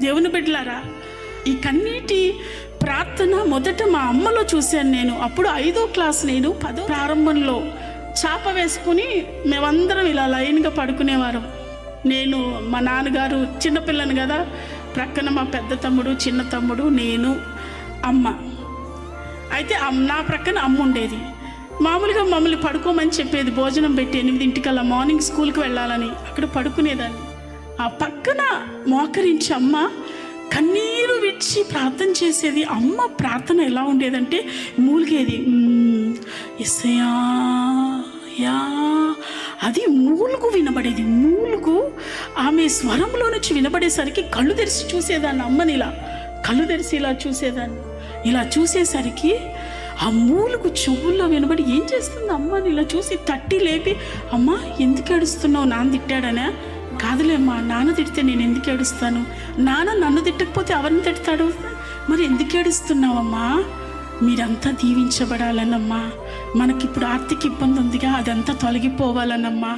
దేవుని బిడ్డలారా, ఈ కన్నీటి ప్రార్థన మొదట మా అమ్మలో చూశాను నేను. అప్పుడు 5వ క్లాస్, నేను 10వ ప్రారంభంలో చాప వేసుకుని మేమందరం ఇలా లైన్గా పడుకునేవారం. నేను, మా నాన్నగారు, చిన్నపిల్లని కదా, ప్రక్కన మా పెద్ద తమ్ముడు, చిన్న తమ్ముడు, నేను, అమ్మ. అయితే నా ప్రక్కన అమ్మ ఉండేది. మామూలుగా మమ్మల్ని పడుకోమని చెప్పేది, భోజనం పెట్టి 8 మార్నింగ్ స్కూల్కి వెళ్ళాలని. అక్కడ పడుకునేదాన్ని. ఆ పక్కన మోకరించి అమ్మ కన్నీరు విడిచి ప్రార్థన చేసేది. అమ్మ ప్రార్థన ఎలా ఉండేదంటే మూలిగేది, యేసయ్యా యా, అది మూలుగు వినబడేది. మూలుగు ఆమె స్వరంలో నుంచి వినబడేసరికి కళ్ళు తెరిచి చూసేదాన్ని. అమ్మని ఇలా కళ్ళు తెరిచి ఇలా చూసేదాన్ని. ఇలా చూసేసరికి ఆ మూలుగు చెవుల్లో వినబడి ఏం చేస్తుంది అమ్మని ఇలా చూసి తట్టి లేపి, అమ్మ ఎందుకు ఏడుస్తున్నావు, నాన్న తిట్టాడనా? కాదులేమ్మా, నాన్న తిడితే నేను ఎందుకు ఏడుస్తాను? నాన్న నన్ను తిట్టకపోతే ఎవరిని తిడతాడు? మరి ఎందుకు ఏడుస్తున్నావమ్మా? మీరంతా దీవించబడాలనమ్మా. మనకిప్పుడు ఆర్థిక ఇబ్బంది ఉందిగా, అదంతా తొలగిపోవాలనమ్మా.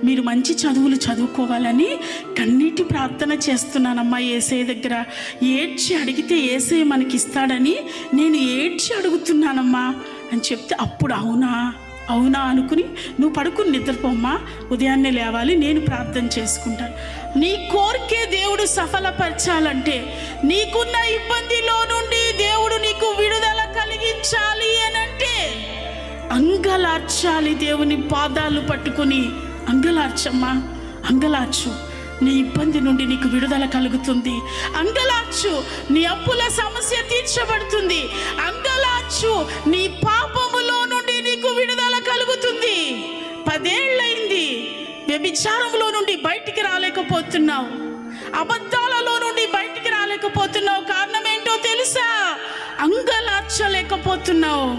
మీరు మంచి చదువులు చదువుకోవాలని కన్నీటి ప్రార్థన చేస్తున్నానమ్మా యేసయ్య దగ్గర. ఏడ్చి అడిగితే యేసయ్య మనకి ఇస్తాడని నేను ఏడ్చి అడుగుతున్నానమ్మా అని చెప్తే, అప్పుడు అవునా అవునా అనుకుని, నువ్వు పడుకుని నిద్రపోమ్మా, ఉదయాన్నే లేవాలి, నేను ప్రార్థన చేసుకుంటాను. నీ కోరికే దేవుడు సఫలపరచాలంటే, నీకున్న ఇబ్బందిలో నుండి దేవుడు నీకు విడుదల కలిగించాలి అనంటే అంగలార్చాలి. దేవుని పాదాలు పట్టుకుని అంగలార్చమ్మా, అంగలార్చు. నీ ఇబ్బంది నుండి నీకు విడుదల కలుగుతుంది. అంగలార్చు, నీ అప్పుల సమస్య తీర్చబడుతుంది. అంగలార్చు, నీ పాపములో నుండి నీకు విడుదల కలుగుతుంది. 10 ఏళ్ళైంది వ్యభిచారంలో నుండి బయటికి రాలేకపోతున్నావు, అబద్ధాలలో నుండి బయటికి రాలేకపోతున్నావు. కారణం ఏంటో తెలుసా? అంగలార్చలేకపోతున్నావు.